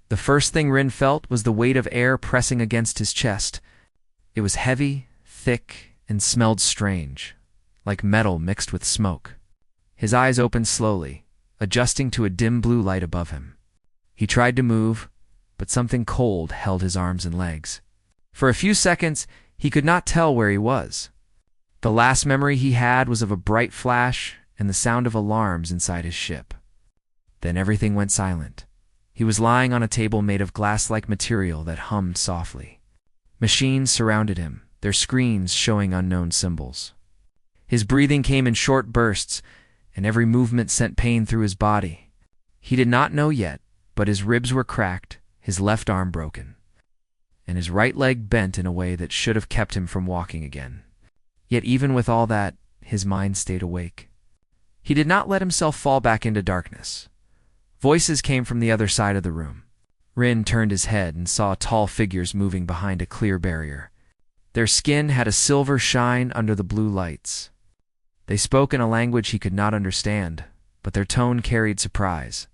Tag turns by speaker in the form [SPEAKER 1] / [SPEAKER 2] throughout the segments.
[SPEAKER 1] The first thing Rin felt was the weight of air pressing against his chest. It was heavy, thick, and smelled strange, like metal mixed with smoke. His eyes opened slowly, adjusting to a dim blue light above him. He tried to move, but something cold held his arms and legs. For a few seconds, he could not tell where he was. The last memory he had was of a bright flash and the sound of alarms inside his ship. Then everything went silent. He was lying on a table made of glass-like material that hummed softly. Machines surrounded him, their screens showing unknown symbols. His breathing came in short bursts, and every movement sent pain through his body. He did not know yet, but his ribs were cracked, his left arm broken, and his right leg bent in a way that should have kept him from walking again. Yet even with all that, his mind stayed awake. He did not let himself fall back into darkness. Voices came from the other side of the room. Rin turned his head and saw tall figures moving behind a clear barrier. Their skin had a silver shine under the blue lights. They spoke in a language he could not understand, but their tone carried surprise.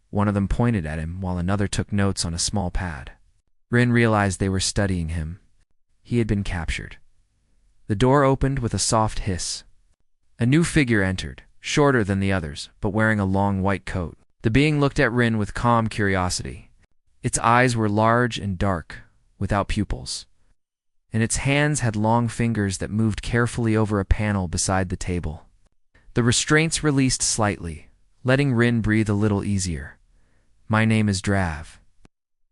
[SPEAKER 1] One of them pointed at him while another took notes on a small pad. Rin realized they were studying him. He had been captured. The door opened with a soft hiss. A new figure entered, shorter than the others, but wearing a long white coat. The being looked at Rin with calm curiosity. Its eyes were large and dark, without pupils, and its hands had long fingers that moved carefully over a panel beside the table. The restraints released slightly, letting Rin breathe a little easier. "My name is Drav,"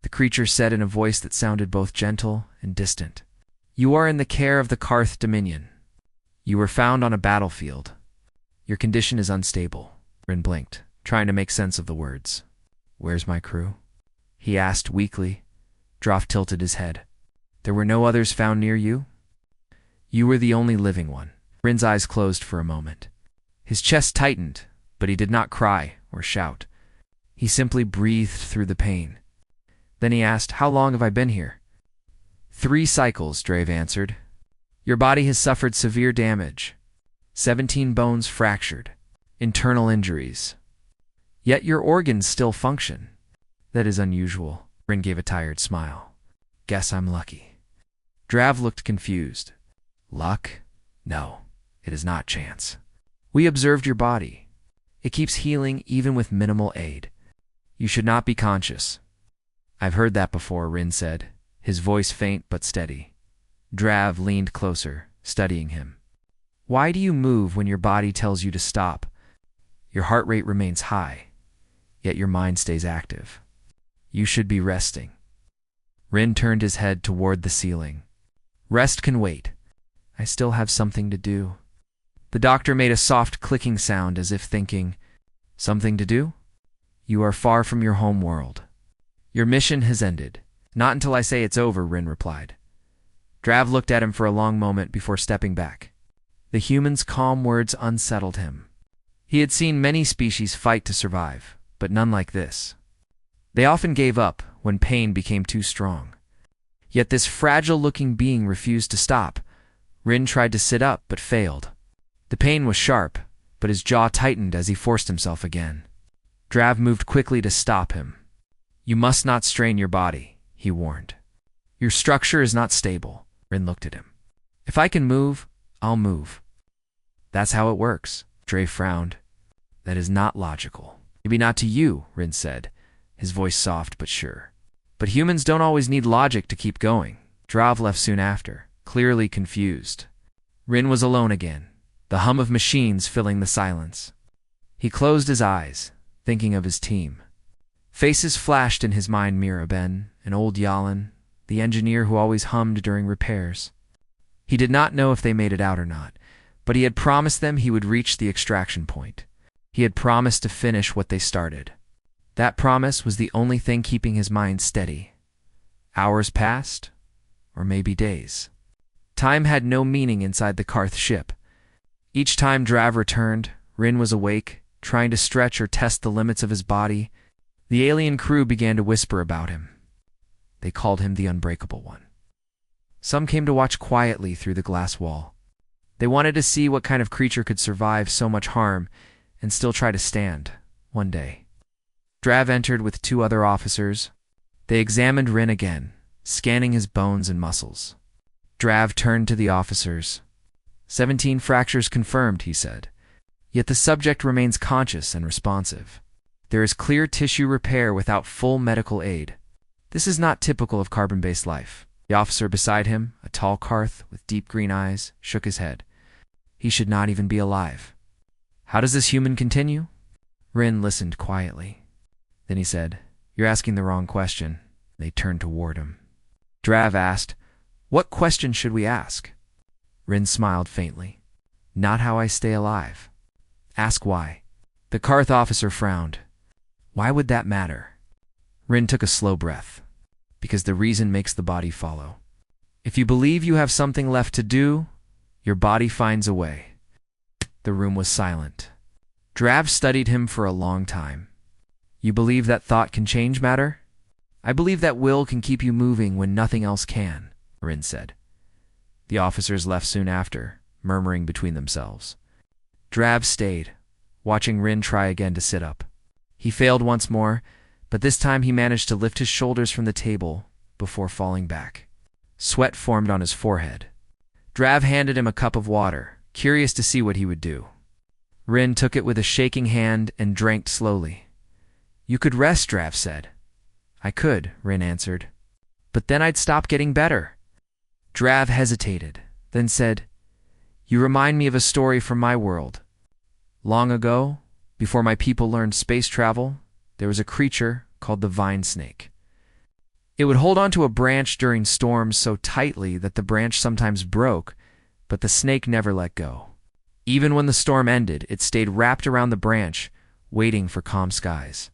[SPEAKER 1] the creature said in a voice that sounded both gentle and distant. "You are in the care of the Karth Dominion. You were found on a battlefield. Your condition is unstable." Rin blinked, trying to make sense of the words. "Where's my crew?" he asked weakly. Drav tilted his head. "There were no others found near you?" "You were the only living one." Rin's eyes closed for a moment. His chest tightened, but he did not cry or shout. He simply breathed through the pain. Then he asked, "How long have I been here?" 3 cycles, Drav answered. "Your body has suffered severe damage. 17 bones fractured. Internal injuries. Yet your organs still function. That is unusual." Rin gave a tired smile. "Guess I'm lucky." Drav looked confused. "Luck? No, it is not chance. We observed your body. It keeps healing even with minimal aid. You should not be conscious." "I've heard that before," Rin said, his voice faint but steady. Drav leaned closer, studying him. "Why do you move when your body tells you to stop? Your heart rate remains high, yet your mind stays active. You should be resting." Rin turned his head toward the ceiling. "Rest can wait. I still have something to do." The doctor made a soft clicking sound as if thinking, "Something to do? You are far from your home world. Your mission has ended." "Not until I say it's over," Rin replied. Drav looked at him for a long moment before stepping back. The human's calm words unsettled him. He had seen many species fight to survive, but none like this. They often gave up when pain became too strong. Yet this fragile-looking being refused to stop. Rin tried to sit up, but failed. The pain was sharp, but his jaw tightened as he forced himself again. Drav moved quickly to stop him. "You must not strain your body," he warned. "Your structure is not stable." Rin looked at him. "If I can move, I'll move." "That's how it works." Drav frowned. "That is not logical." "Maybe not to you," Rin said, his voice soft but sure. "But humans don't always need logic to keep going." Drav left soon after, clearly confused. Rin was alone again, the hum of machines filling the silence. He closed his eyes, thinking of his team. Faces flashed in his mind: Miraben, and old Yalan, the engineer who always hummed during repairs. He did not know if they made it out or not, but he had promised them he would reach the extraction point. He had promised to finish what they started. That promise was the only thing keeping his mind steady. Hours passed, or maybe days. Time had no meaning inside the Karth ship. Each time Drav returned, Rin was awake, trying to stretch or test the limits of his body. The alien crew began to whisper about him. They called him the Unbreakable One. Some came to watch quietly through the glass wall. They wanted to see what kind of creature could survive so much harm and still try to stand, one day. Drav entered with 2 other officers. They examined Rin again, scanning his bones and muscles. Drav turned to the officers. 17 fractures confirmed, he said. Yet the subject remains conscious and responsive. There is clear tissue repair without full medical aid. This is not typical of carbon-based life. The officer beside him, a tall Karth with deep green eyes, shook his head. He should not even be alive. How does this human continue? Rin listened quietly. Then he said, You're asking the wrong question. They turned toward him. Drav asked, What question should we ask? Rin smiled faintly. Not how I stay alive. Ask why. The Karth officer frowned. Why would that matter? Rin took a slow breath. Because the reason makes the body follow. If you believe you have something left to do, your body finds a way. The room was silent. Drav studied him for a long time. You believe that thought can change matter? I believe that will can keep you moving when nothing else can, Rin said. The officers left soon after, murmuring between themselves. Drav stayed, watching Rin try again to sit up. He failed once more, but this time he managed to lift his shoulders from the table before falling back. Sweat formed on his forehead. Drav handed him a cup of water, curious to see what he would do. Rin took it with a shaking hand and drank slowly. You could rest, Drav said. I could, Rin answered. But then I'd stop getting better. Drav hesitated, then said, You remind me of a story from my world. Long ago, before my people learned space travel, there was a creature called the vine snake. It would hold onto a branch during storms so tightly that the branch sometimes broke, but the snake never let go. Even when the storm ended, it stayed wrapped around the branch, waiting for calm skies.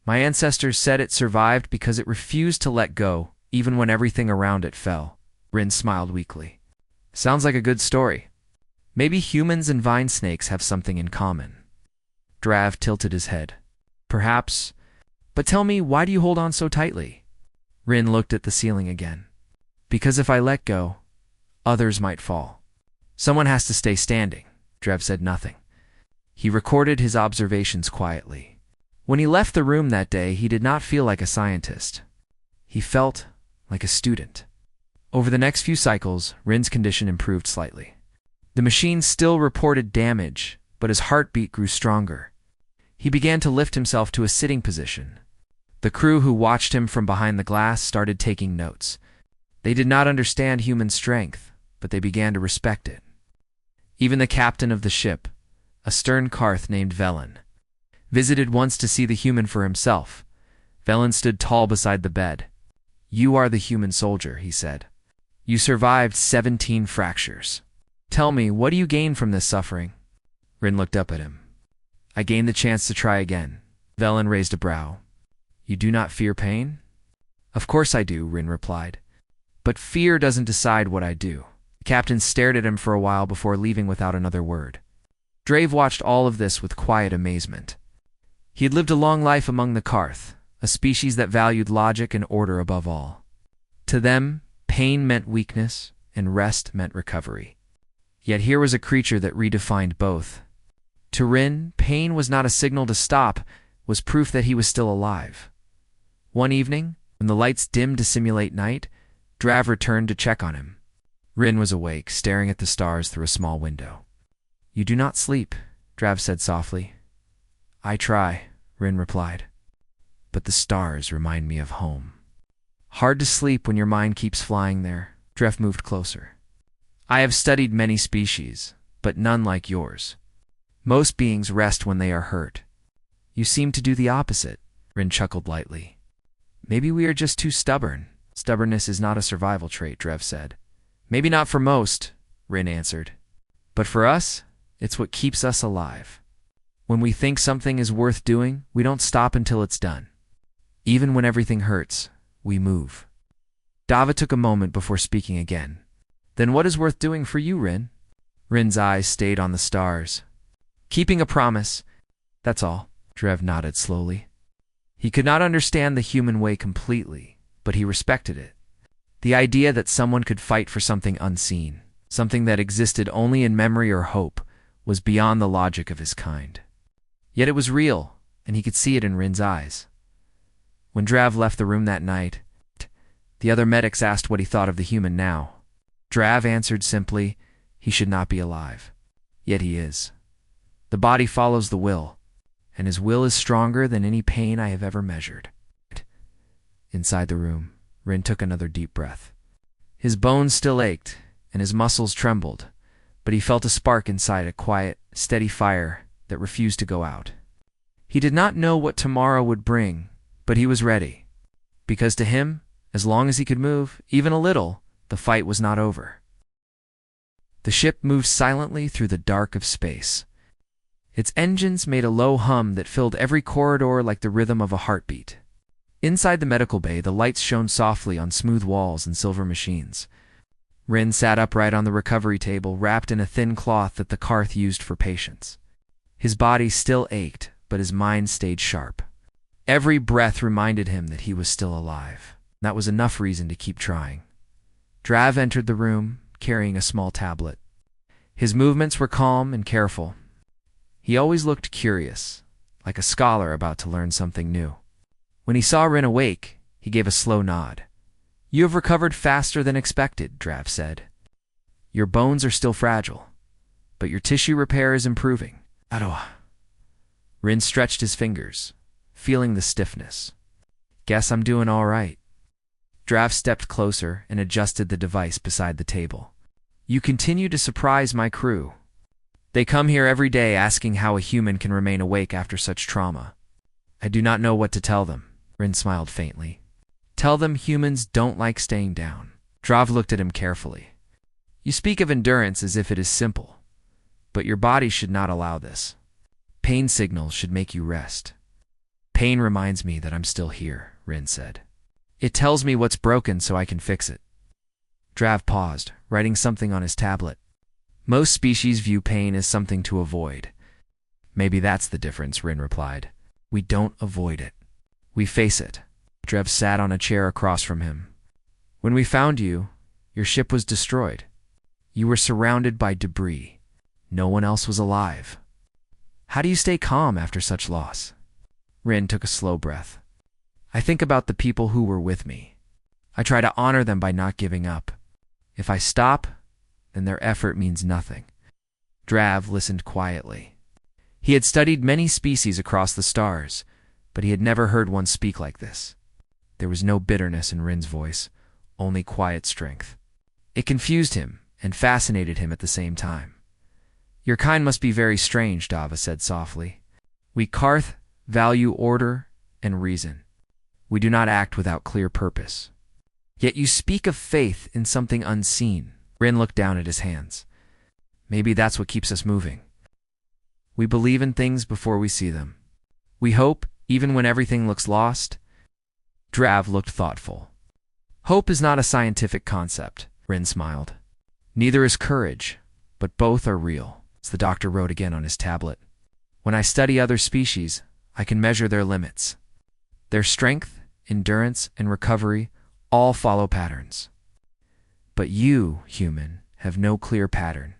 [SPEAKER 1] My ancestors said it survived because it refused to let go, even when everything around it fell. Rin smiled weakly. Sounds like a good story. Maybe humans and vine snakes have something in common. Drav tilted his head. Perhaps. But tell me, why do you hold on so tightly? Rin looked at the ceiling again. Because if I let go, others might fall. Someone has to stay standing. Drav said nothing. He recorded his observations quietly. When he left the room that day, he did not feel like a scientist. He felt like a student. Over the next few cycles, Rin's condition improved slightly. The machine still reported damage, but his heartbeat grew stronger. He began to lift himself to a sitting position. The crew who watched him from behind the glass started taking notes. They did not understand human strength, but they began to respect it. Even the captain of the ship, a stern Karth named Velen, visited once to see the human for himself. Velen stood tall beside the bed. You are the human soldier, he said. You survived 17 fractures. Tell me, what do you gain from this suffering? Rin looked up at him. I gained the chance to try again. Velen raised a brow. You do not fear pain? Of course I do, Rin replied. But fear doesn't decide what I do. The captain stared at him for a while before leaving without another word. Drav watched all of this with quiet amazement. He had lived a long life among the Karth, a species that valued logic and order above all. To them, pain meant weakness, and rest meant recovery. Yet here was a creature that redefined both. To Rin, pain was not a signal to stop, was proof that he was still alive. One evening, when the lights dimmed to simulate night, Drav returned to check on him. Rin was awake, staring at the stars through a small window. You do not sleep, Drav said softly. I try, Rin replied. But the stars remind me of home. Hard to sleep when your mind keeps flying there. Drav moved closer. I have studied many species, but none like yours. Most beings rest when they are hurt. You seem to do the opposite, Rin chuckled lightly. Maybe we are just too stubborn. Stubbornness is not a survival trait, Drav said. Maybe not for most, Rin answered. But for us, it's what keeps us alive. When we think something is worth doing, we don't stop until it's done. Even when everything hurts, we move. Dava took a moment before speaking again. Then what is worth doing for you, Rin? Rin's eyes stayed on the stars. Keeping a promise, that's all, Drav nodded slowly. He could not understand the human way completely, but he respected it. The idea that someone could fight for something unseen, something that existed only in memory or hope, was beyond the logic of his kind. Yet it was real, and he could see it in Rin's eyes. When Drav left the room that night, the other medics asked what he thought of the human now. Drav answered simply, he should not be alive. Yet he is. The body follows the will, and his will is stronger than any pain I have ever measured. Inside the room, Rin took another deep breath. His bones still ached, and his muscles trembled, but he felt a spark inside, a quiet, steady fire that refused to go out. He did not know what tomorrow would bring, but he was ready, because to him, as long as he could move, even a little, the fight was not over. The ship moved silently through the dark of space. Its engines made a low hum that filled every corridor like the rhythm of a heartbeat. Inside the medical bay, the lights shone softly on smooth walls and silver machines. Rin sat upright on the recovery table, wrapped in a thin cloth that the Karth used for patients. His body still ached, but his mind stayed sharp. Every breath reminded him that he was still alive. That was enough reason to keep trying. Drav entered the room, carrying a small tablet. His movements were calm and careful. He always looked curious, like a scholar about to learn something new. When he saw Rin awake, he gave a slow nod. "You have recovered faster than expected," Drav said. "Your bones are still fragile, but your tissue repair is improving." Aroa. Rin stretched his fingers, feeling the stiffness. "Guess I'm doing all right." Drav stepped closer and adjusted the device beside the table. "You continue to surprise my crew. They come here every day asking how a human can remain awake after such trauma. I do not know what to tell them." Rin smiled faintly. "Tell them humans don't like staying down." Drav looked at him carefully. "You speak of endurance as if it is simple, but your body should not allow this. Pain signals should make you rest." "Pain reminds me that I'm still here," Rin said. "It tells me what's broken so I can fix it." Drav paused, writing something on his tablet. "Most species view pain as something to avoid." "Maybe that's the difference," Rin replied. "We don't avoid it. We face it." Drav sat on a chair across from him. "When we found you, your ship was destroyed. You were surrounded by debris. No one else was alive. How do you stay calm after such loss?" Rin took a slow breath. "I think about the people who were with me. I try to honor them by not giving up. If I stop, then their effort means nothing." Drav listened quietly. He had studied many species across the stars, but he had never heard one speak like this. There was no bitterness in Rin's voice, only quiet strength. It confused him and fascinated him at the same time. "Your kind must be very strange," Dava said softly. "We Karth value order and reason. We do not act without clear purpose. Yet you speak of faith in something unseen." Rin looked down at his hands. "Maybe that's what keeps us moving. We believe in things before we see them. We hope, even when everything looks lost." Drav looked thoughtful. "Hope is not a scientific concept," Rin smiled. "Neither is courage, but both are real," as the doctor wrote again on his tablet. "When I study other species, I can measure their limits. Their strength, endurance, and recovery all follow patterns. But you, human, have no clear pattern.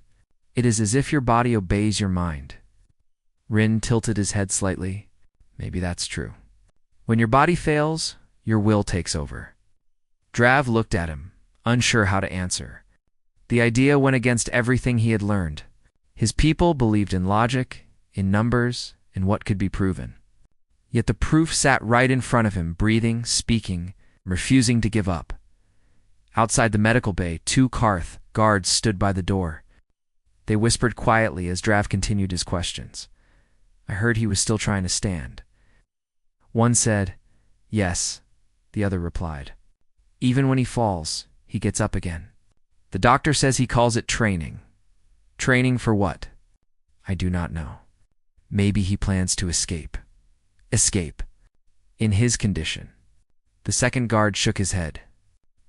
[SPEAKER 1] It is as if your body obeys your mind." Rin tilted his head slightly. "Maybe that's true. When your body fails, your will takes over." Drav looked at him, unsure how to answer. The idea went against everything he had learned. His people believed in logic, in numbers, in what could be proven. Yet the proof sat right in front of him, breathing, speaking, refusing to give up. Outside the medical bay, 2 Karth guards stood by the door. They whispered quietly as Drav continued his questions. I heard he was still trying to stand. One said, "Yes," the other replied. "Even when he falls, he gets up again. The doctor says he calls it training." "Training for what?" "I do not know. Maybe he plans to escape." "Escape? In his condition?" The second guard shook his head.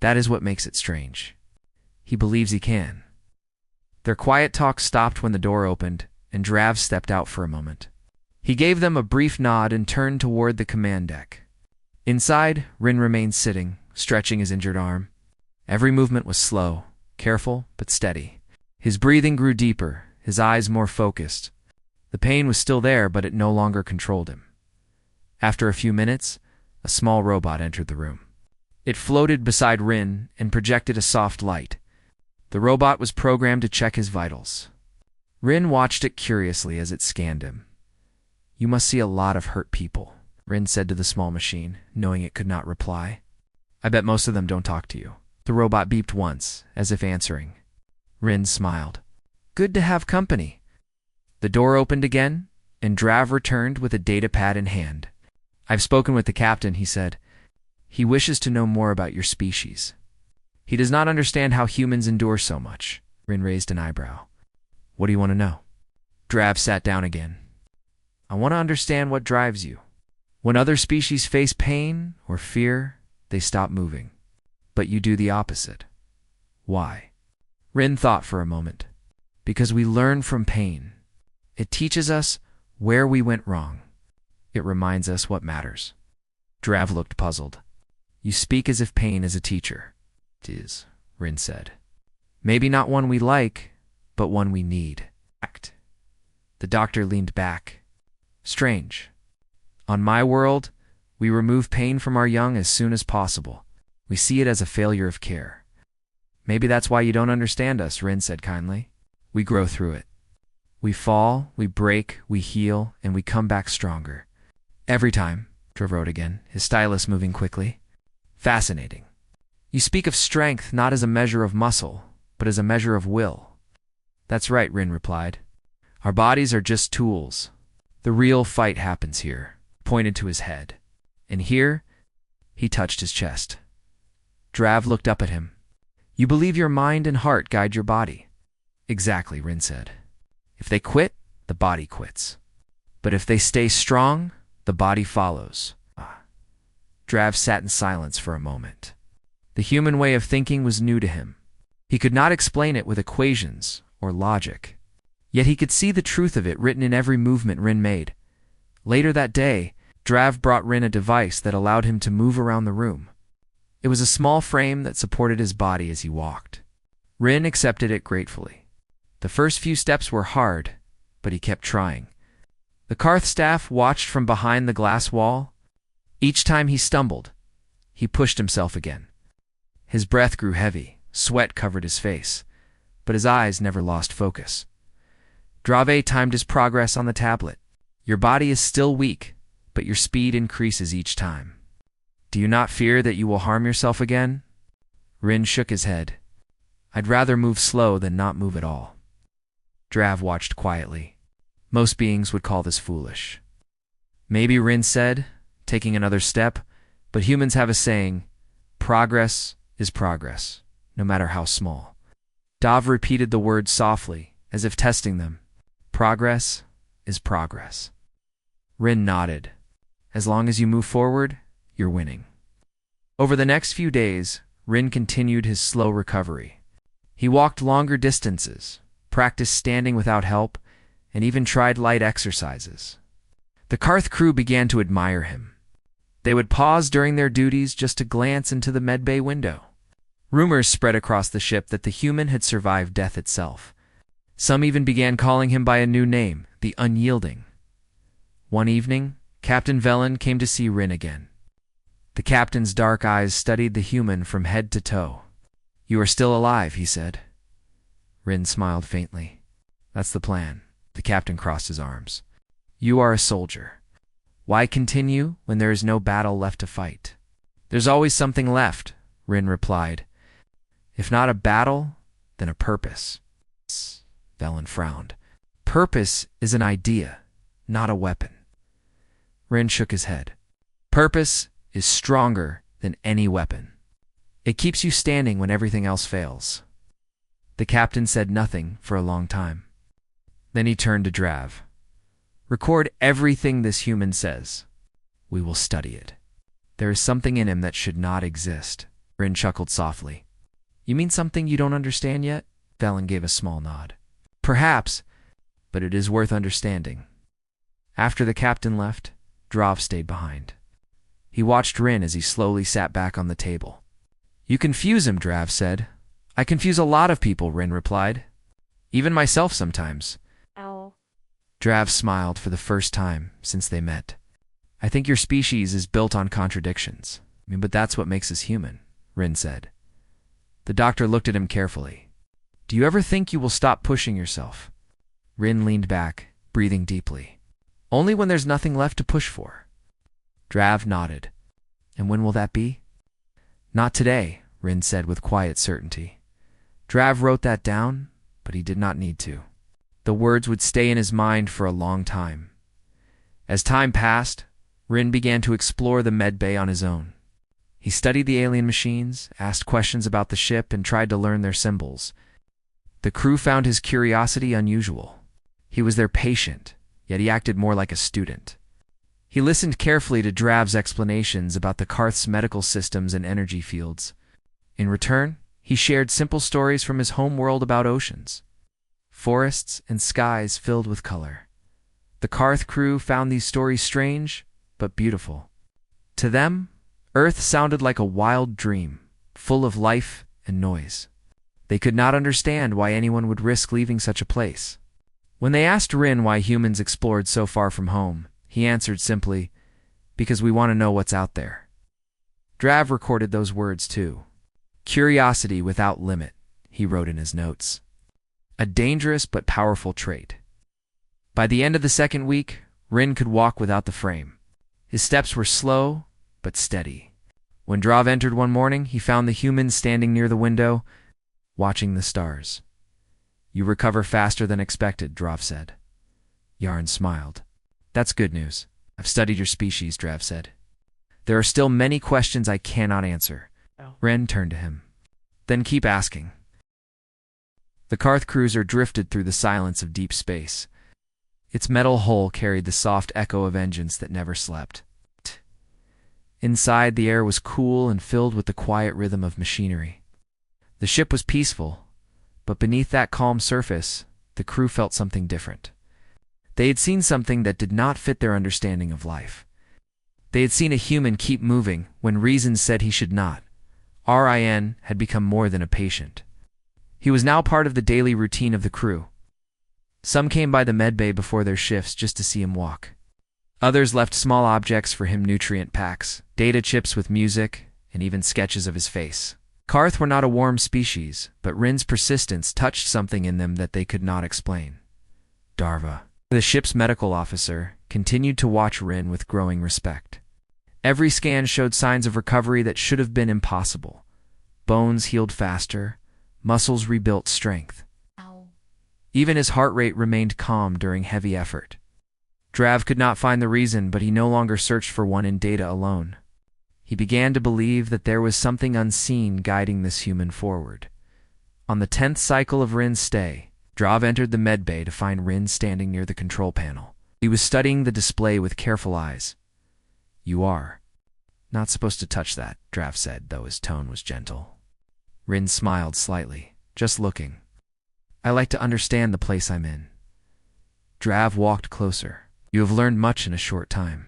[SPEAKER 1] "That is what makes it strange. He believes he can." Their quiet talk stopped when the door opened, and Drav stepped out for a moment. He gave them a brief nod and turned toward the command deck. Inside, Rin remained sitting, stretching his injured arm. Every movement was slow, careful, but steady. His breathing grew deeper, his eyes more focused. The pain was still there, but it no longer controlled him. After a few minutes, A small robot entered the room. It floated beside Rin and projected a soft light. The robot was programmed to check his vitals. Rin watched it curiously as it scanned him. "You must see a lot of hurt people," Rin said to the small machine, knowing it could not reply. "I bet most of them don't talk to you." The robot beeped once, as if answering. Rin smiled. "Good to have company." The door opened again, and Drav returned with a data pad in hand. "I've spoken with the captain," he said. "He wishes to know more about your species. He does not understand how humans endure so much." Rin raised an eyebrow. "What do you want to know?" Drav sat down again. "I want to understand what drives you. When other species face pain or fear, they stop moving. But you do the opposite. Why?" Rin thought for a moment. "Because we learn from pain. It teaches us where we went wrong. It reminds us what matters." Drav looked puzzled. "You speak as if pain is a teacher." "It is," Rin said. "Maybe not one we like, but one we need." The doctor leaned back. "Strange. On my world, we remove pain from our young as soon as possible. We see it as a failure of care." "Maybe that's why you don't understand us," Rin said kindly. "We grow through it. We fall, we break, we heal, and we come back stronger. Every time," Drav wrote again, his stylus moving quickly. "Fascinating. You speak of strength not as a measure of muscle, but as a measure of will." "That's right," Rin replied. "Our bodies are just tools. The real fight happens here," pointed to his head. "And here," he touched his chest. Drav looked up at him. "You believe your mind and heart guide your body." "Exactly," Rin said. "If they quit, the body quits. But if they stay strong, the body follows." Drav sat in silence for a moment. The human way of thinking was new to him. He could not explain it with equations or logic. Yet he could see the truth of it written in every movement Rin made. Later that day, Drav brought Rin a device that allowed him to move around the room. It was a small frame that supported his body as he walked. Rin accepted it gratefully. The first few steps were hard, but he kept trying. The Karth staff watched from behind the glass wall. Each time he stumbled, he pushed himself again. His breath grew heavy, sweat covered his face, but his eyes never lost focus. Drave timed his progress on the tablet. "Your body is still weak, but your speed increases each time. Do you not fear that you will harm yourself again?" Rin shook his head. "I'd rather move slow than not move at all." Drav watched quietly. Most beings would call this foolish. "Maybe," Rin said, taking another step, "but humans have a saying, progress is progress, no matter how small." Dav repeated the words softly, as if testing them. "Progress is progress." Rin nodded. "As long as you move forward, you're winning." Over the next few days, Rin continued his slow recovery. He walked longer distances, practiced standing without help, and even tried light exercises. The Karth crew began to admire him. They would pause during their duties just to glance into the medbay window. Rumors spread across the ship that the human had survived death itself. Some even began calling him by a new name, the Unyielding. One evening, Captain Velen came to see Rin again. The captain's dark eyes studied the human from head to toe. "You are still alive," he said. Rin smiled faintly. "That's the plan." The captain crossed his arms. "You are a soldier. Why continue when there is no battle left to fight?" "There's always something left," Rin replied. "If not a battle, then a purpose." Velen frowned. "Purpose is an idea, not a weapon." Rin shook his head. "Purpose is stronger than any weapon. It keeps you standing when everything else fails." The captain said nothing for a long time. Then he turned to Drav. "Record everything this human says. We will study it. There is something in him that should not exist." Rin chuckled softly. "You mean something you don't understand yet?" Velen gave a small nod. "Perhaps, but it is worth understanding." After the captain left, Drav stayed behind. He watched Rin as he slowly sat back on the table. "You confuse him," Drav said. "I confuse a lot of people," Rin replied. "Even myself sometimes."
[SPEAKER 2] Ow.
[SPEAKER 1] Drav smiled for the first time since they met. I think your species is built on contradictions. But that's what makes us human, Rin said. The doctor looked at him carefully. Do you ever think you will stop pushing yourself? Rin leaned back, breathing deeply. Only when there's nothing left to push for. Drav nodded. And when will that be? Not today, Rin said with quiet certainty. Drav wrote that down, but he did not need to. The words would stay in his mind for a long time. As time passed, Rin began to explore the medbay on his own. He studied the alien machines, asked questions about the ship, and tried to learn their symbols. The crew found his curiosity unusual. He was their patient, yet he acted more like a student. He listened carefully to Drav's explanations about the Karth's medical systems and energy fields. In return, he shared simple stories from his home world about oceans, forests, and skies filled with color. The Karth crew found these stories strange, but beautiful. To them, Earth sounded like a wild dream, full of life and noise. They could not understand why anyone would risk leaving such a place. When they asked Rin why humans explored so far from home, he answered simply, because we want to know what's out there. Drav recorded those words too. Curiosity without limit, he wrote in his notes. A dangerous but powerful trait. By the end of the second week, Rin could walk without the frame. His steps were slow, but steady. When Drav entered one morning, he found the humans standing near the window, watching the stars. You recover faster than expected, Drav said. Yarn smiled. That's good news. I've studied your species, Drav said. There are still many questions I cannot answer. Ren turned to him. Then keep asking. The Karth cruiser drifted through the silence of deep space. Its metal hull carried the soft echo of engines that never slept. Inside, the air was cool and filled with the quiet rhythm of machinery. The ship was peaceful, but beneath that calm surface, the crew felt something different. They had seen something that did not fit their understanding of life. They had seen a human keep moving when reason said he should not. Rin had become more than a patient. He was now part of the daily routine of the crew. Some came by the medbay before their shifts just to see him walk. Others left small objects for him, nutrient packs, data chips with music, and even sketches of his face. Karth were not a warm species, but Rin's persistence touched something in them that they could not explain. Darva, the ship's medical officer, continued to watch Rin with growing respect. Every scan showed signs of recovery that should have been impossible. Bones healed faster, muscles rebuilt strength. Even his heart rate remained calm during heavy effort. Drav could not find the reason, but he no longer searched for one in data alone. He began to believe that there was something unseen guiding this human forward. On the 10th cycle of Rin's stay, Drav entered the medbay to find Rin standing near the control panel. He was studying the display with careful eyes. You are not supposed to touch that, Drav said, though his tone was gentle. Rin smiled slightly, just looking. I like to understand the place I'm in. Drav walked closer. You have learned much in a short time.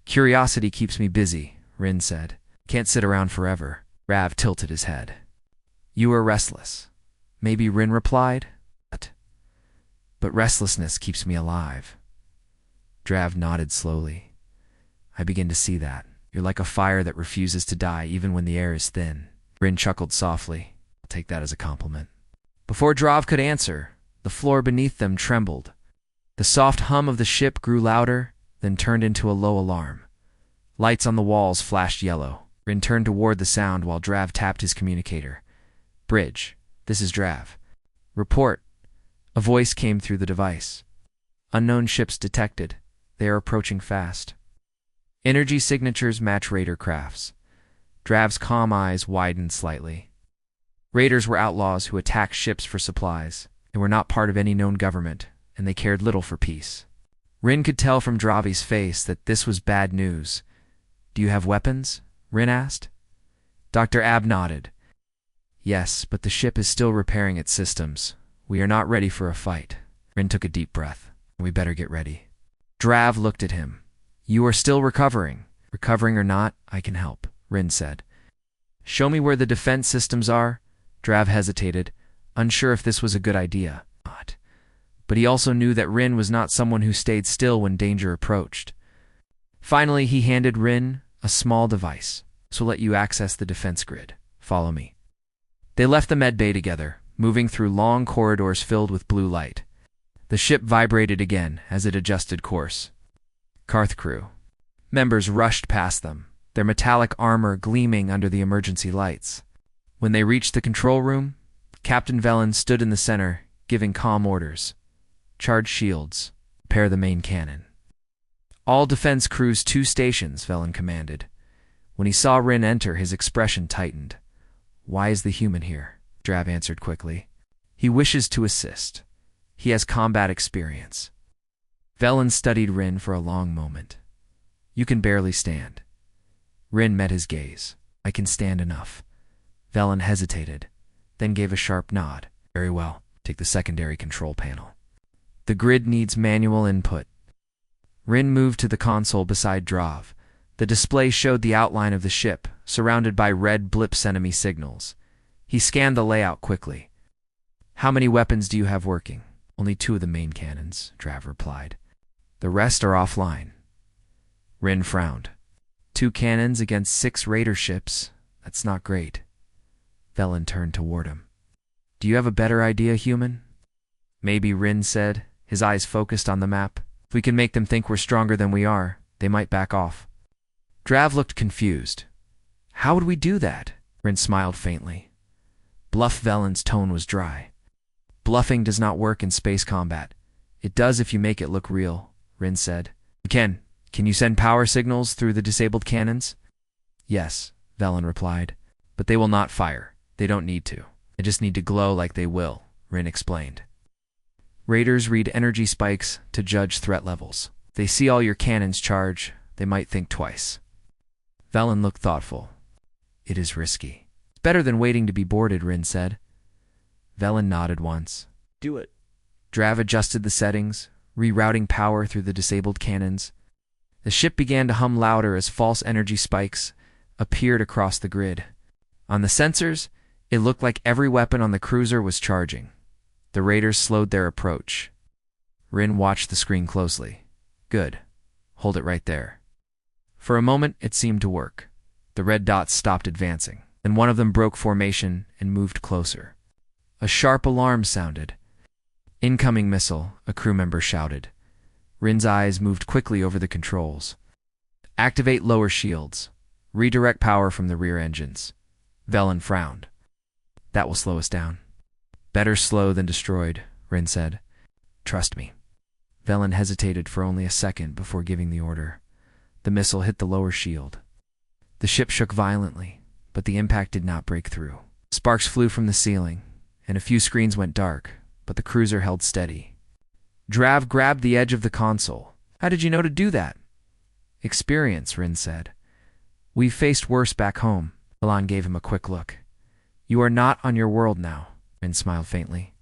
[SPEAKER 1] Curiosity keeps me busy, Rin said. Can't sit around forever. Drav tilted his head. You are restless. Maybe, Rin replied. But restlessness keeps me alive. Drav nodded slowly. I begin to see that. You're like a fire that refuses to die even when the air is thin. Rin chuckled softly. I'll take that as a compliment. Before Drav could answer, the floor beneath them trembled. The soft hum of the ship grew louder, then turned into a low alarm. Lights on the walls flashed yellow. Rin turned toward the sound while Drav tapped his communicator. Bridge, this is Drav. Report. A voice came through the device. Unknown ships detected. They are approaching fast. Energy signatures match raider crafts. Drav's calm eyes widened slightly. Raiders were outlaws who attacked ships for supplies. They were not part of any known government, and they cared little for peace. Rin could tell from Dravi's face that this was bad news. Do you have weapons? Rin asked. Dr. Ab nodded. Yes, but the ship is still repairing its systems. We are not ready for a fight. Rin took a deep breath. We better get ready. Drav looked at him. You are still recovering. Recovering or not, I can help, Rin said. Show me where the defense systems are. Drav hesitated, unsure if this was a good idea. But he also knew that Rin was not someone who stayed still when danger approached. Finally, he handed Rin a small device. "This will let you access the defense grid. Follow me." They left the med bay together, moving through long corridors filled with blue light. The ship vibrated again as it adjusted course. Karth crew members rushed past them, their metallic armor gleaming under the emergency lights. When they reached the control room, Captain Velen stood in the center, giving calm orders. "Charge shields. Prepare the main cannon." "All defense crews 2 stations," Velen commanded. When he saw Rin enter, his expression tightened. "Why is the human here?" Drav answered quickly. "He wishes to assist. He has combat experience." Velen studied Rin for a long moment. "You can barely stand." Rin met his gaze. "I can stand enough." Velen hesitated, then gave a sharp nod. "Very well. Take the secondary control panel. The grid needs manual input." Rin moved to the console beside Drav. The display showed the outline of the ship, surrounded by red blips enemy signals. He scanned the layout quickly. "How many weapons do you have working?" "Only 2 of the main cannons," Drav replied. "The rest are offline." Rin frowned. 2 cannons against 6 raider ships. That's not great. Velen turned toward him. "Do you have a better idea, human?" "Maybe," Rin said, his eyes focused on the map. "If we can make them think we're stronger than we are, they might back off." Drav looked confused. "How would we do that?" Rin smiled faintly. Bluff Velen's tone was dry. "Bluffing does not work in space combat. It does if you make it look real," Rin said. Can you send power signals through the disabled cannons?" "Yes," Velen replied. "But they will not fire. They don't need to. They just need to glow like they will," Rin explained. "Raiders read energy spikes to judge threat levels. If they see all your cannons charge, they might think twice." Velen looked thoughtful. "It is risky." "It's better than waiting to be boarded," Rin said. Velen nodded once.
[SPEAKER 2] "Do it."
[SPEAKER 1] Drav adjusted the settings, rerouting power through the disabled cannons. The ship began to hum louder as false energy spikes appeared across the grid. On the sensors, it looked like every weapon on the cruiser was charging. The raiders slowed their approach. Rin watched the screen closely. "Good. Hold it right there." For a moment, it seemed to work. The red dots stopped advancing. Then one of them broke formation and moved closer. A sharp alarm sounded. "Incoming missile," a crew member shouted. Rin's eyes moved quickly over the controls. "Activate lower shields. Redirect power from the rear engines." Velen frowned. "That will slow us down." "Better slow than destroyed," Rin said. "Trust me." Velen hesitated for only a second before giving the order. The missile hit the lower shield. The ship shook violently, but the impact did not break through. Sparks flew from the ceiling, and a few screens went dark, but the cruiser held steady. Drav grabbed the edge of the console. "How did you know to do that?" "Experience," Rin said. "We've faced worse back home." Velen gave him a quick look. "You are not on your world now," Rin smiled faintly.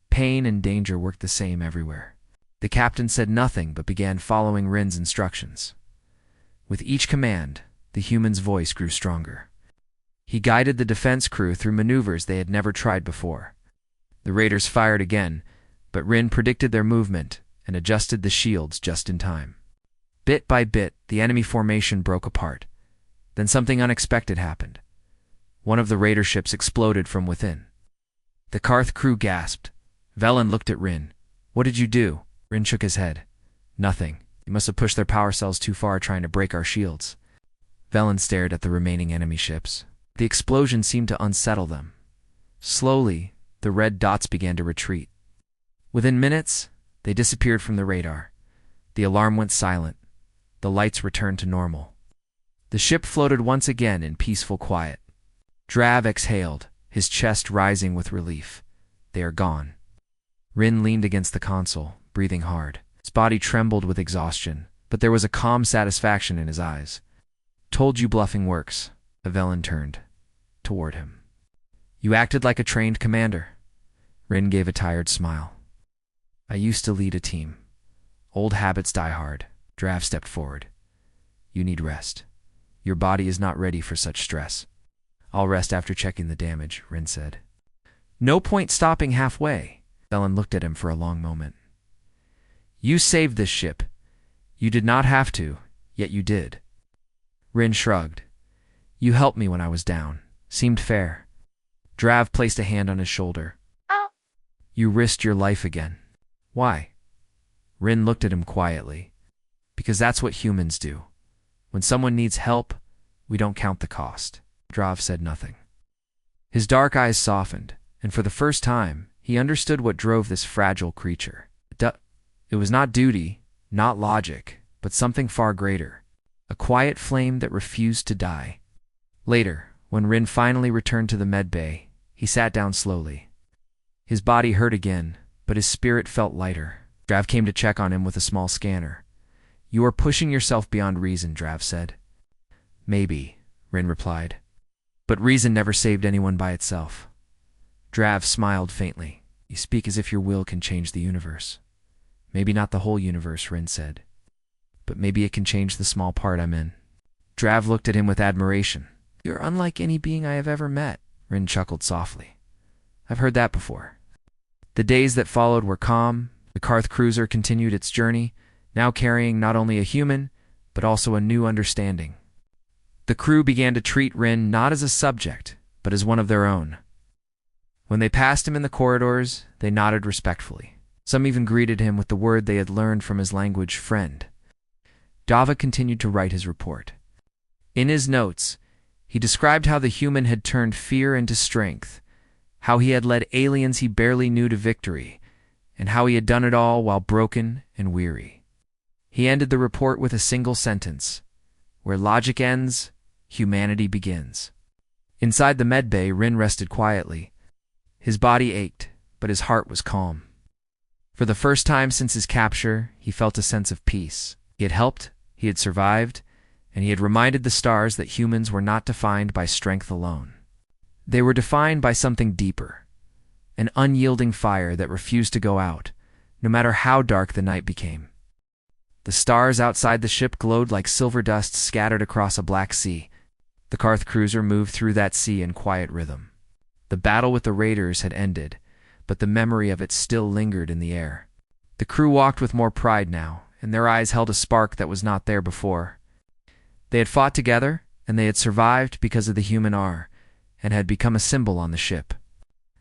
[SPEAKER 1] Pain and danger worked the same everywhere. The captain said nothing but began following Rin's instructions. With each command, the human's voice grew stronger. He guided the defense crew through maneuvers they had never tried before. The raiders fired again, but Rin predicted their movement and adjusted the shields just in time. Bit by bit, the enemy formation broke apart. Then something unexpected happened. One of the raider ships exploded from within. The Karth crew gasped. Velen looked at Rin. "What did you do?" Rin shook his head. "Nothing. You must have pushed their power cells too far trying to break our shields." Velen stared at the remaining enemy ships. The explosion seemed to unsettle them. Slowly, the red dots began to retreat. Within minutes, they disappeared from the radar. The alarm went silent. The lights returned to normal. The ship floated once again in peaceful quiet. Drav exhaled, his chest rising with relief. "They are gone." Rin leaned against the console, breathing hard. His body trembled with exhaustion, but there was a calm satisfaction in his eyes. "Told you bluffing works." Velen turned toward him. "You acted like a trained commander." Rin gave a tired smile. "I used to lead a team. Old habits die hard." Drav stepped forward. "You need rest. Your body is not ready for such stress." "I'll rest after checking the damage," Rin said. "No point stopping halfway." Velen looked at him for a long moment. "You saved this ship. You did not have to. Yet you did. Rin shrugged. You helped me when I was down. Seemed fair. Drav placed a hand on his shoulder. You risked your life again. Why? Rin looked at him quietly. Because that's what humans do. When someone needs help, we don't count the cost. Drav said nothing. His dark eyes softened, and for the first time, he understood what drove this fragile creature. It was not duty, not logic, but something far greater. A quiet flame that refused to die. Later, when Rin finally returned to the med bay, he sat down slowly. His body hurt again, but his spirit felt lighter. Drav came to check on him with a small scanner. You are pushing yourself beyond reason, Drav said. Maybe, Rin replied. But reason never saved anyone by itself. Drav smiled faintly. You speak as if your will can change the universe. Maybe not the whole universe, Rin said. But maybe it can change the small part I'm in. Drav looked at him with admiration. You're unlike any being I have ever met, Rin chuckled softly. I've heard that before. The days that followed were calm. The Karth cruiser continued its journey, now carrying not only a human, but also a new understanding. The crew began to treat Rin not as a subject, but as one of their own. When they passed him in the corridors, they nodded respectfully. Some even greeted him with the word they had learned from his language, friend. Dava continued to write his report. In his notes, he described how the human had turned fear into strength, how he had led aliens he barely knew to victory, and how he had done it all while broken and weary. He ended the report with a single sentence. Where logic ends, humanity begins. Inside the med bay, Rin rested quietly. His body ached, but his heart was calm. For the first time since his capture, he felt a sense of peace. He had helped, he had survived, and he had reminded the stars that humans were not defined by strength alone. They were defined by something deeper, an unyielding fire that refused to go out, no matter how dark the night became. The stars outside the ship glowed like silver dust scattered across a black sea. The Karth cruiser moved through that sea in quiet rhythm. The battle with the raiders had ended, but the memory of it still lingered in the air. The crew walked with more pride now, and their eyes held a spark that was not there before. They had fought together, and they had survived because of the human R, and had become a symbol on the ship.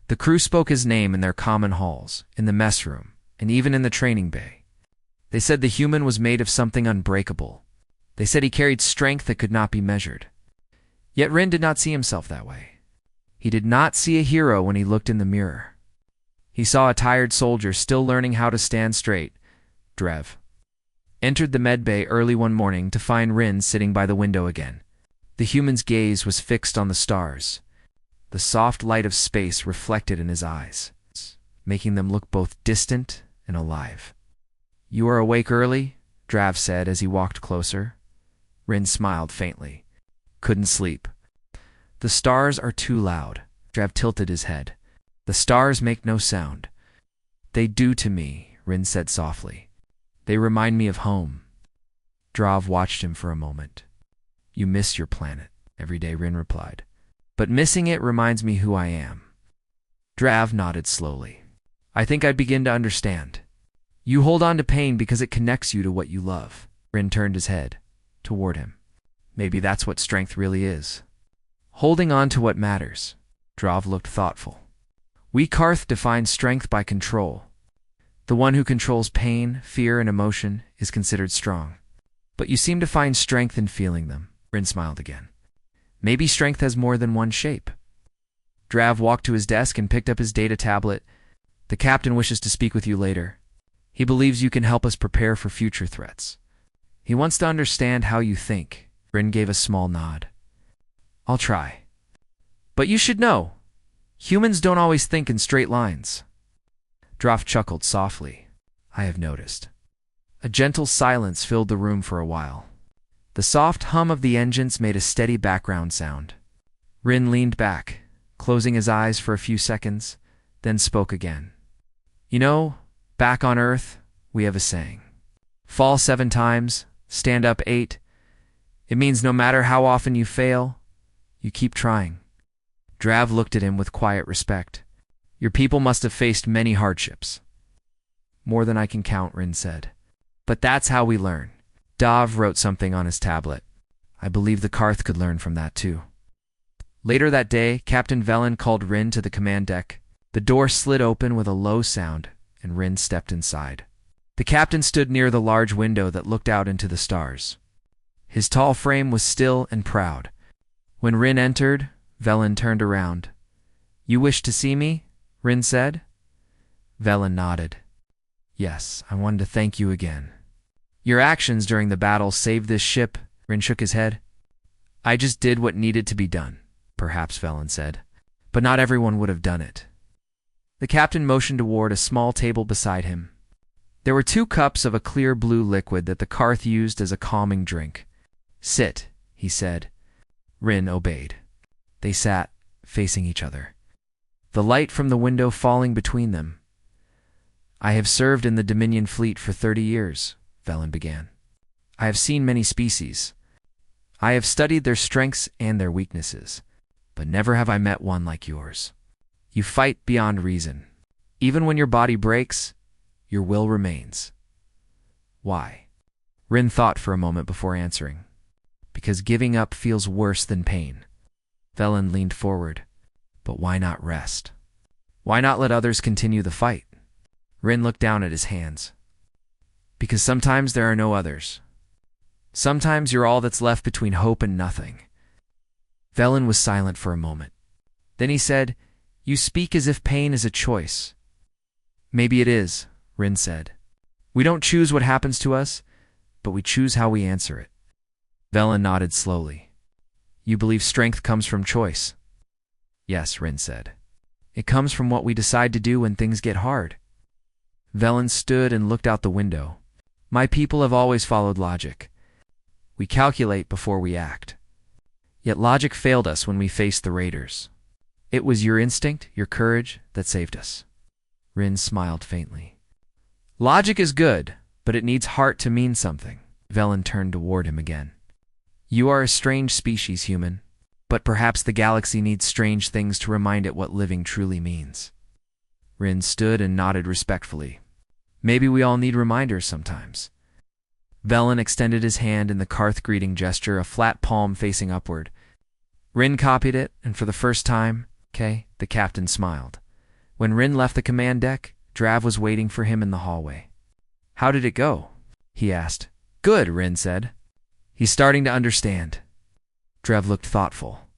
[SPEAKER 1] The crew spoke his name in their common halls, in the mess room, and even in the training bay. They said the human was made of something unbreakable. They said he carried strength that could not be measured. Yet Rin did not see himself that way. He did not see a hero when he looked in the mirror. He saw a tired soldier still learning how to stand straight. Drev entered the med bay early one morning to find Rin sitting by the window again. The human's gaze was fixed on the stars. The soft light of space reflected in his eyes, making them look both distant and alive. You are awake early, Drav said as he walked closer. Rin smiled faintly. Couldn't sleep. The stars are too loud. Drav tilted his head. The stars make no sound. They do to me, Rin said softly. They remind me of home. Drav watched him for a moment. You miss your planet, every day, Rin replied. But missing it reminds me who I am. Drav nodded slowly. I think I begin to understand. You hold on to pain because it connects you to what you love. Rin turned his head toward him. Maybe that's what strength really is. Holding on to what matters. Drav looked thoughtful. We Karth define strength by control. The one who controls pain, fear, and emotion is considered strong. But you seem to find strength in feeling them. Rin smiled again. Maybe strength has more than one shape. Drav walked to his desk and picked up his data tablet. The captain wishes to speak with you later. He believes you can help us prepare for future threats. He wants to understand how you think. Rin gave a small nod. I'll try. But you should know, humans don't always think in straight lines. Drav chuckled softly. I have noticed. A gentle silence filled the room for a while. The soft hum of the engines made a steady background sound. Rin leaned back, closing his eyes for a few seconds, then spoke again. You know, back on Earth, we have a saying. Fall 7 times, stand up 8. It means no matter how often you fail, you keep trying. Drav looked at him with quiet respect. Your people must have faced many hardships. More than I can count, Rin said. But that's how we learn. Dav wrote something on his tablet. I believe the Karth could learn from that too. Later that day, Captain Velen called Rin to the command deck. The door slid open with a low sound, and Rin stepped inside. The captain stood near the large window that looked out into the stars. His tall frame was still and proud. When Rin entered, Velen turned around. "You wish to see me?" Rin said. Velen nodded. "Yes, I wanted to thank you again." "Your actions during the battle saved this ship," Rin shook his head. "I just did what needed to be done," perhaps Velen said. "But not everyone would have done it." The captain motioned toward a small table beside him. There were 2 cups of a clear blue liquid that the Karth used as a calming drink. "Sit," he said. Rin obeyed. They sat, facing each other, the light from the window falling between them. "I have served in the Dominion fleet for 30 years, Velen began. "I have seen many species. I have studied their strengths and their weaknesses, but never have I met one like yours. You fight beyond reason. Even when your body breaks, your will remains." "Why?" Rin thought for a moment before answering. "Because giving up feels worse than pain." Velen leaned forward. "But why not rest? Why not let others continue the fight?" Rin looked down at his hands. "Because sometimes there are no others. Sometimes you're all that's left between hope and nothing." Velen was silent for a moment. Then he said, "You speak as if pain is a choice." "Maybe it is," Rin said. "We don't choose what happens to us, but we choose how we answer it." Velen nodded slowly. "You believe strength comes from choice?" "Yes," Rin said. "It comes from what we decide to do when things get hard." Velen stood and looked out the window. "My people have always followed logic. We calculate before we act. Yet logic failed us when we faced the raiders. It was your instinct, your courage, that saved us." Rin smiled faintly. "Logic is good, but it needs heart to mean something." Velen turned toward him again. "You are a strange species, human, but perhaps the galaxy needs strange things to remind it what living truly means." Rin stood and nodded respectfully. "Maybe we all need reminders sometimes." Velen extended his hand in the Karth greeting gesture, a flat palm facing upward. Rin copied it, and for the first time, the captain smiled. When Rin left the command deck, Drav was waiting for him in the hallway. "How did it go?" he asked. "Good," Rin said. "He's starting to understand." Drav looked thoughtful.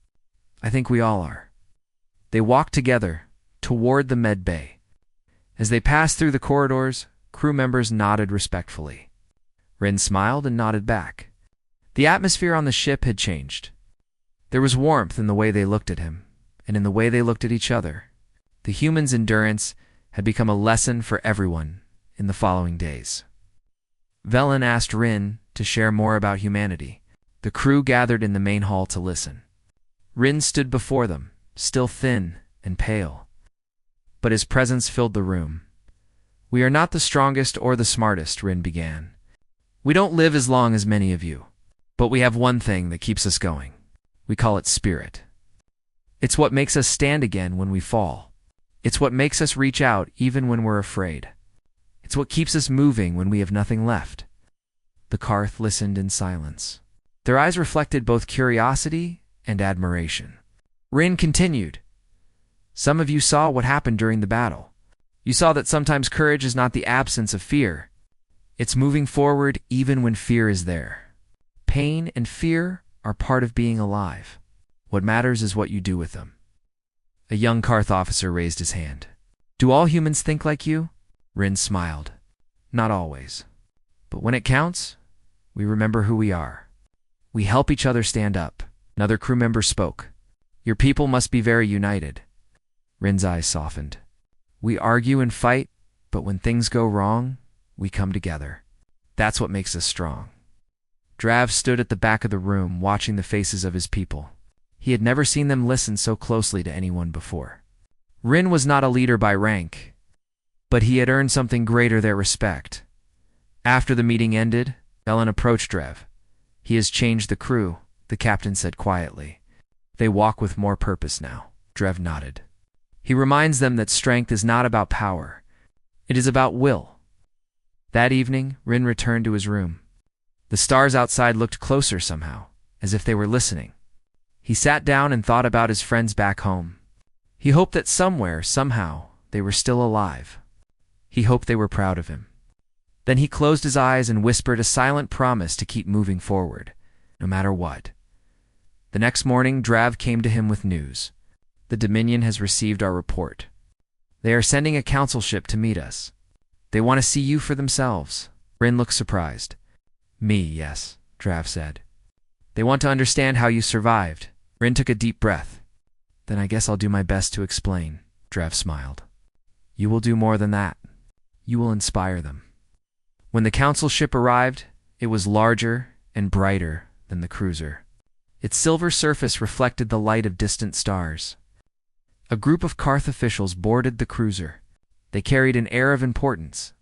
[SPEAKER 1] "I think we all are." They walked together, toward the med bay. As they passed through the corridors, crew members nodded respectfully. Rin smiled and nodded back. The atmosphere on the ship had changed. There was warmth in the way they looked at him, and in the way they looked at each other. The humans' endurance had become a lesson for everyone in the following days. Velen asked Rin to share more about humanity. The crew gathered in the main hall to listen. Rin stood before them, still thin and pale, but his presence filled the room. "We are not the strongest or the smartest," Rin began. "We don't live as long as many of you, but we have one thing that keeps us going. We call it spirit. It's what makes us stand again when we fall. It's what makes us reach out even when we're afraid. It's what keeps us moving when we have nothing left." The Karth listened in silence. Their eyes reflected both curiosity and admiration. Rin continued. "Some of you saw what happened during the battle. You saw that sometimes courage is not the absence of fear. It's moving forward even when fear is there. Pain and fear are part of being alive. What matters is what you do with them." A young Karth officer raised his hand. "Do all humans think like you?" Rin smiled. "Not always. But when it counts, we remember who we are. We help each other stand up." Another crew member spoke. "Your people must be very united." Rin's eyes softened. "We argue and fight, but when things go wrong, we come together. That's what makes us strong." Drav stood at the back of the room, watching the faces of his people. He had never seen them listen so closely to anyone before. Rin was not a leader by rank, but he had earned something greater, their respect. After the meeting ended, Velen approached Drav. "He has changed the crew," the captain said quietly. "They walk with more purpose now." Drav nodded. "He reminds them that strength is not about power. It is about will." That evening, Rin returned to his room. The stars outside looked closer somehow, as if they were listening. He sat down and thought about his friends back home. He hoped that somewhere, somehow, they were still alive. He hoped they were proud of him. Then he closed his eyes and whispered a silent promise to keep moving forward, no matter what. The next morning, Drav came to him with news. The Dominion has received our report. They are sending a council ship to meet us. They want to see you for themselves. Rin looked surprised. Me, yes, Drav said. They want to understand how you survived. Rin took a deep breath. Then I guess I'll do my best to explain, Drav smiled. You will do more than that. You will inspire them. When the council ship arrived, it was larger and brighter than the cruiser. Its silver surface reflected the light of distant stars. A group of Karth officials boarded the cruiser. They carried an air of importance.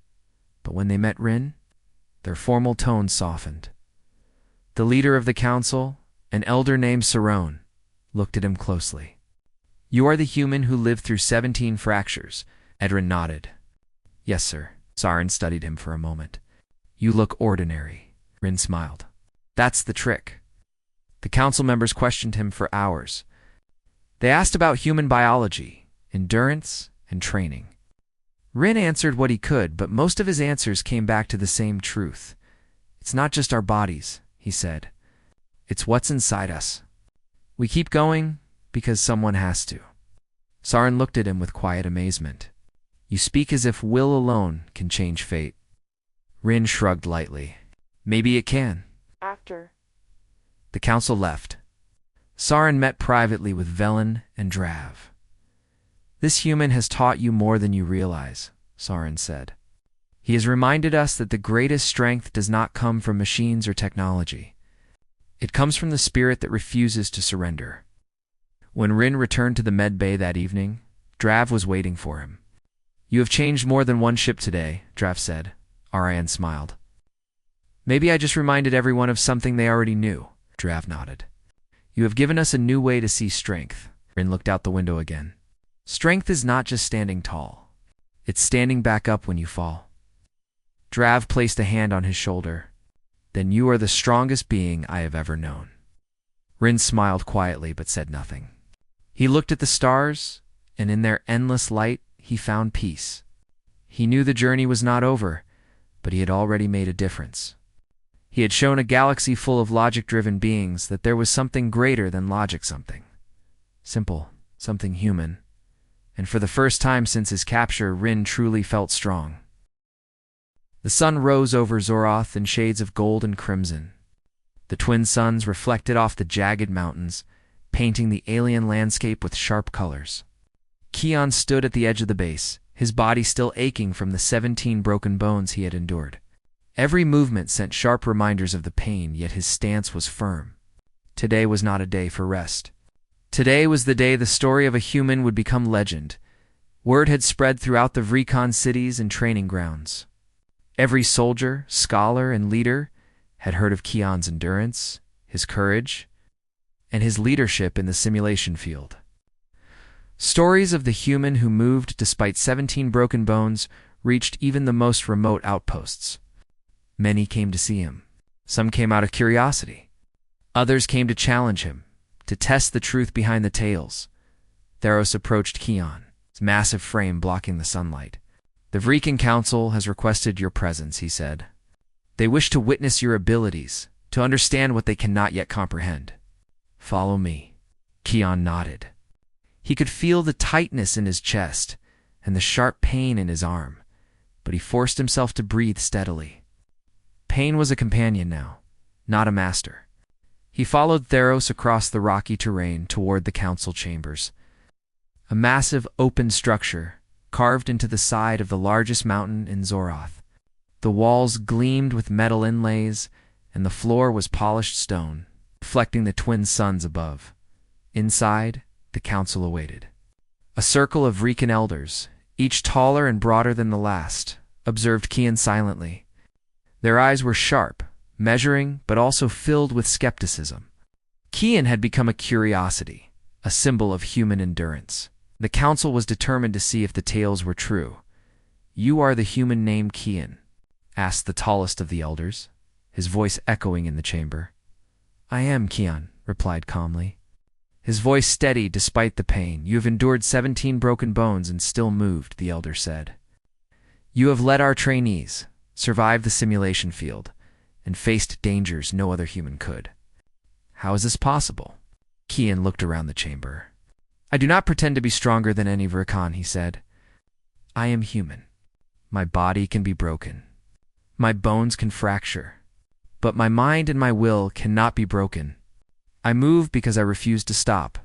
[SPEAKER 1] But when they met Rin, their formal tones softened. The leader of the council, an elder named Sarone, looked at him closely. You are the human who lived through 17 fractures, Edrin nodded. Yes, sir. Sarin studied him for a moment. You look ordinary, Rin smiled. That's the trick. The council members questioned him for hours. They asked about human biology, endurance, and training. Rin answered what he could, but most of his answers came back to the same truth. It's not just our bodies, he said. It's what's inside us. We keep going because someone has to. Sarin looked at him with quiet amazement. You speak as if will alone can change fate. Rin shrugged lightly. Maybe it can.
[SPEAKER 2] After
[SPEAKER 1] The council left. Sarin met privately with Velen and Drav. This human has taught you more than you realize, Sarin said. He has reminded us that the greatest strength does not come from machines or technology. It comes from the spirit that refuses to surrender. When Rin returned to the med bay that evening, Drav was waiting for him. You have changed more than one ship today, Drav said. Ariane smiled. Maybe I just reminded everyone of something they already knew, Drav nodded. You have given us a new way to see strength. Rin looked out the window again. Strength is not just standing tall. It's standing back up when you fall. Drav placed a hand on his shoulder. Then you are the strongest being I have ever known. Rin smiled quietly but said nothing. He looked at the stars, and in their endless light, he found peace. He knew the journey was not over, but he had already made a difference. He had shown a galaxy full of logic-driven beings that there was something greater than logic, something simple, something human. And for the first time since his capture, Rin truly felt strong. The sun rose over Zoroth in shades of gold and crimson. The twin suns reflected off the jagged mountains, painting the alien landscape with sharp colors. Kion stood at the edge of the base, his body still aching from the 17 broken bones he had endured. Every movement sent sharp reminders of the pain, yet his stance was firm. Today was not a day for rest. Today was the day the story of a human would become legend. Word had spread throughout the Vrecon cities and training grounds. Every soldier, scholar, and leader had heard of Kion's endurance, his courage, and his leadership in the simulation field. Stories of the human who moved despite 17 broken bones reached even the most remote outposts. Many came to see him. Some came out of curiosity. Others came to challenge him, to test the truth behind the tales. Theros approached Kion, his massive frame blocking the sunlight. The Vrekan Council has requested your presence, he said. They wish to witness your abilities, to understand what they cannot yet comprehend. Follow me. Kion nodded. He could feel the tightness in his chest and the sharp pain in his arm, but he forced himself to breathe steadily. Pain was a companion now, not a master. He followed Theros across the rocky terrain toward the council chambers. A massive open structure carved into the side of the largest mountain in Zoroth. The walls gleamed with metal inlays, and the floor was polished stone, reflecting the twin suns above. Inside, the council awaited. A circle of Vrekan elders, each taller and broader than the last, observed Kion silently. Their eyes were sharp, measuring, but also filled with skepticism. Kion had become a curiosity, a symbol of human endurance. The council was determined to see if the tales were true. You are the human named Kion, asked the tallest of the elders. his voice echoing in the chamber. "I am," Kian replied calmly. His voice steady despite the pain. "You have endured 17 broken bones and still moved," the elder said. "You have led our trainees, survived the simulation field, and faced dangers no other human could. How is this possible?" Kian looked around the chamber. "I do not pretend to be stronger than any Vrakan," he said. "I am human. My body can be broken. My bones can fracture. But my mind and my will cannot be broken. I move because I refuse to stop.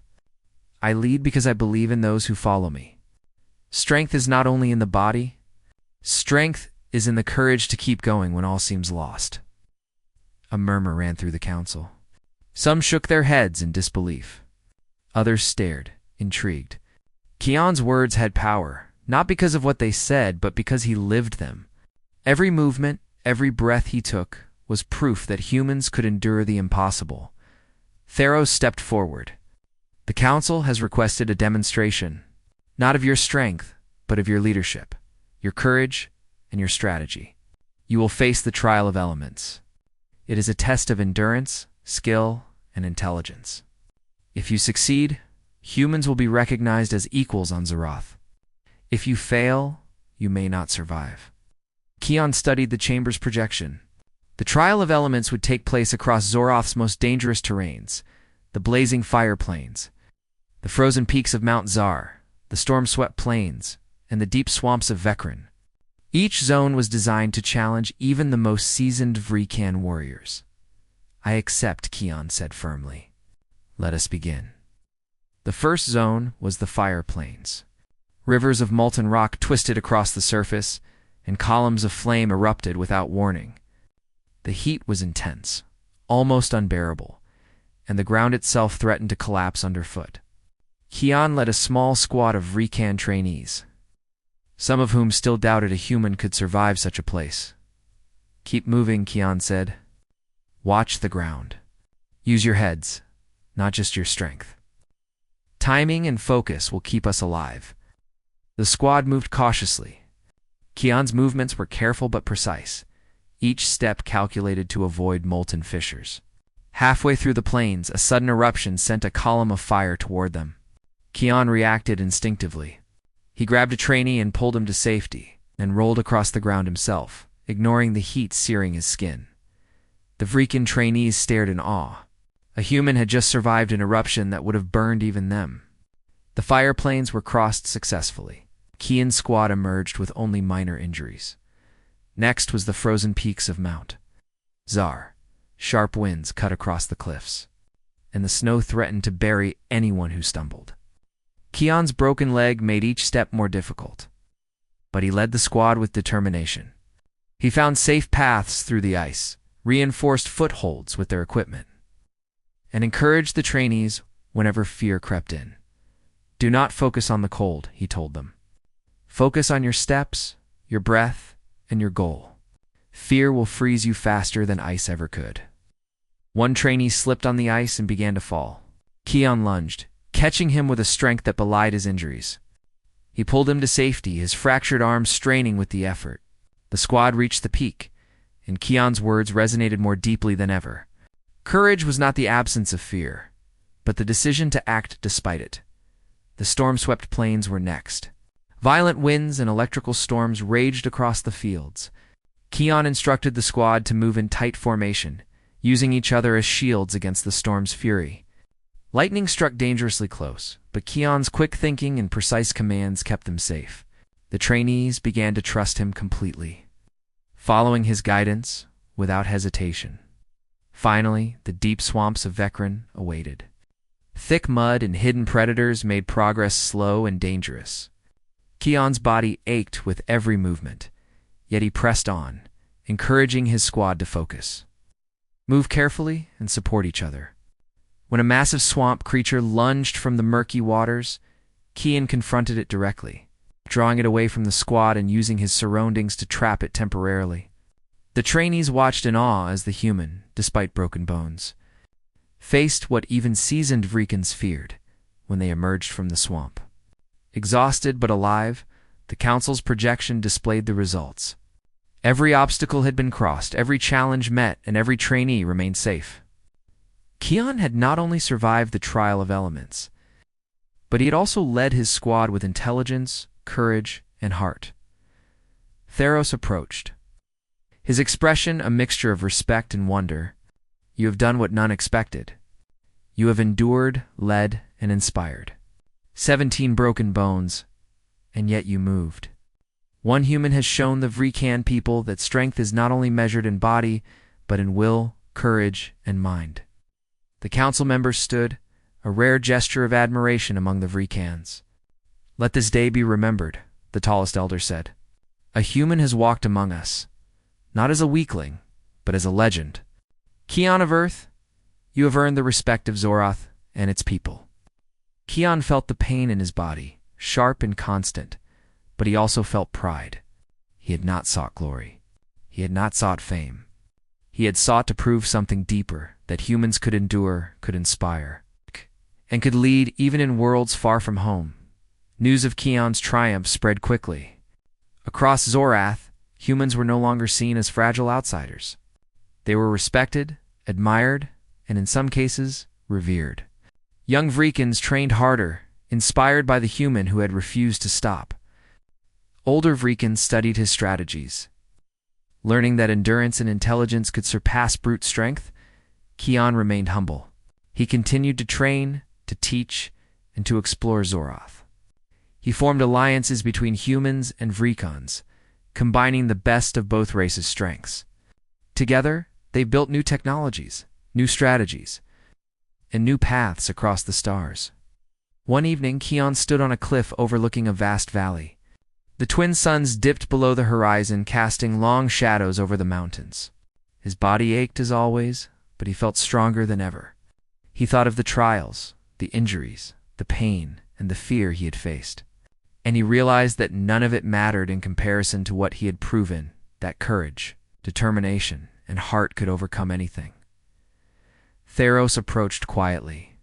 [SPEAKER 1] I lead because I believe in those who follow me. Strength is not only in the body. Strength is in the courage to keep going when all seems lost." A murmur ran through the council. Some shook their heads in disbelief. Others stared, intrigued. Kian's words had power, not because of what they said, but because he lived them. Every movement, every breath he took, was proof that humans could endure the impossible. Theros stepped forward. "The council has requested a demonstration, not of your strength, but of your leadership, your courage, and your strategy. You will face the trial of elements. It is a test of endurance, skill, and intelligence. If you succeed, humans will be recognized as equals on Zeroth. If you fail, you may not survive." Kian studied the chamber's projection. The trial of elements would take place across Zoroth's most dangerous terrains, the blazing fire plains, the frozen peaks of Mount Zar, the storm-swept plains, and the deep swamps of Vekran. Each zone was designed to challenge even the most seasoned Vrikan warriors. "I accept," Kian said firmly. "Let us begin." The first zone was the fire plains. Rivers of molten rock twisted across the surface, and columns of flame erupted without warning. The heat was intense, almost unbearable, and the ground itself threatened to collapse underfoot. Kian led a small squad of Vrikan trainees, some of whom still doubted a human could survive such a place. "Keep moving," Kian said. "Watch the ground. Use your heads, not just your strength. Timing and focus will keep us alive." The squad moved cautiously. Kian's movements were careful but precise, each step calculated to avoid molten fissures. Halfway through the plains, a sudden eruption sent a column of fire toward them. Kian reacted instinctively. He grabbed a trainee and pulled him to safety, then rolled across the ground himself, ignoring the heat searing his skin. The Vrikan trainees stared in awe. A human had just survived an eruption that would have burned even them. The fire plains were crossed successfully. Kian's squad emerged with only minor injuries. Next was the frozen peaks of Mount Zar. Sharp winds cut across the cliffs, and the snow threatened to bury anyone who stumbled. Kian's broken leg made each step more difficult, but he led the squad with determination. He found safe paths through the ice, reinforced footholds with their equipment, and encouraged the trainees whenever fear crept in. "Do not focus on the cold," he told them. "Focus on your steps, your breath, and your goal. Fear will freeze you faster than ice ever could." One trainee slipped on the ice and began to fall. Kian lunged, catching him with a strength that belied his injuries. He pulled him to safety, his fractured arm straining with the effort. The squad reached the peak, and Kian's words resonated more deeply than ever. Courage was not the absence of fear, but the decision to act despite it. The storm-swept plains were next. Violent winds and electrical storms raged across the fields. Kian instructed the squad to move in tight formation, using each other as shields against the storm's fury. Lightning struck dangerously close, but Kian's quick thinking and precise commands kept them safe. The trainees began to trust him completely, following his guidance without hesitation. Finally, the deep swamps of Vekran awaited. Thick mud and hidden predators made progress slow and dangerous. Kian's body ached with every movement, yet he pressed on, encouraging his squad to focus. Move carefully and support each other. When a massive swamp creature lunged from the murky waters, Kian confronted it directly, drawing it away from the squad and using his surroundings to trap it temporarily. The trainees watched in awe as the human, despite broken bones, faced what even seasoned Vrikans feared when they emerged from the swamp. Exhausted but alive, the council's projection displayed the results. Every obstacle had been crossed, every challenge met, and every trainee remained safe. Kian had not only survived the trial of elements, but he had also led his squad with intelligence, courage, and heart. Theros approached. His expression a mixture of respect and wonder. You have done what none expected. You have endured, led, and inspired. 17 broken bones, and yet you moved. One human has shown the Vrikan people that strength is not only measured in body, but in will, courage, and mind. The council members stood, a rare gesture of admiration among the Vrikans. Let this day be remembered, the tallest elder said. A human has walked among us, not as a weakling, but as a legend. Kian of Earth, you have earned the respect of Zoroth and its people. Kian felt the pain in his body, sharp and constant, but he also felt pride. He had not sought glory. He had not sought fame. He had sought to prove something deeper, that humans could endure, could inspire, and could lead even in worlds far from home. News of Kian's triumph spread quickly. Across Zorath, humans were no longer seen as fragile outsiders. They were respected, admired, and in some cases, revered. Young Vrikans trained harder, inspired by the human who had refused to stop. Older Vrikans studied his strategies. Learning that endurance and intelligence could surpass brute strength, Kian remained humble. He continued to train, to teach, and to explore Zoroth. He formed alliances between humans and Vrikans, combining the best of both races' strengths. Together, they built new technologies, new strategies, and new paths across the stars. One evening, Kian stood on a cliff overlooking a vast valley. The twin suns dipped below the horizon, casting long shadows over the mountains. His body ached as always, but he felt stronger than ever. He thought of the trials, the injuries, the pain, and the fear he had faced. And he realized that none of it mattered in comparison to what he had proven, that courage, determination, and heart could overcome anything. Theros approached quietly.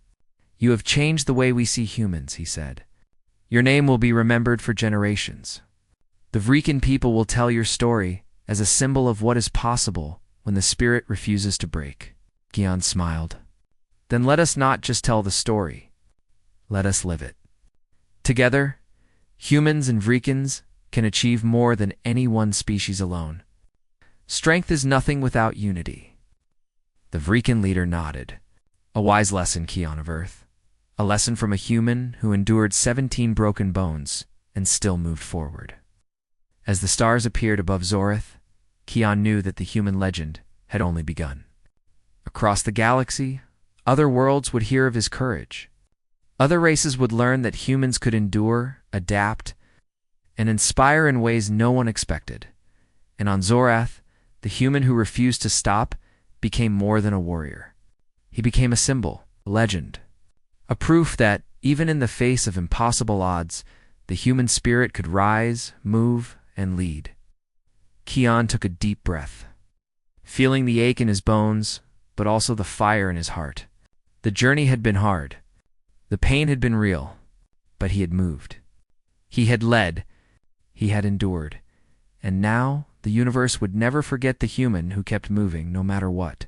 [SPEAKER 1] You have changed the way we see humans, he said. Your name will be remembered for generations. The Vrikan people will tell your story as a symbol of what is possible when the spirit refuses to break. Kian smiled. Then let us not just tell the story. Let us live it. Together, humans and Vrikans can achieve more than any one species alone. Strength is nothing without unity. The Vrikan leader nodded. A wise lesson, Kian of Earth. A lesson from a human who endured 17 broken bones and still moved forward. As the stars appeared above Zoroth, Kian knew that the human legend had only begun. Across the galaxy, other worlds would hear of his courage. Other races would learn that humans could endure, adapt, and inspire in ways no one expected. And on Zorath, the human who refused to stop became more than a warrior. He became a symbol, a legend, a proof that, even in the face of impossible odds, the human spirit could rise, move, and lead. Kian took a deep breath, feeling the ache in his bones, but also the fire in his heart. The journey had been hard. The pain had been real, but he had moved. He had led. He had endured. And now, the universe would never forget the human who kept moving no matter what.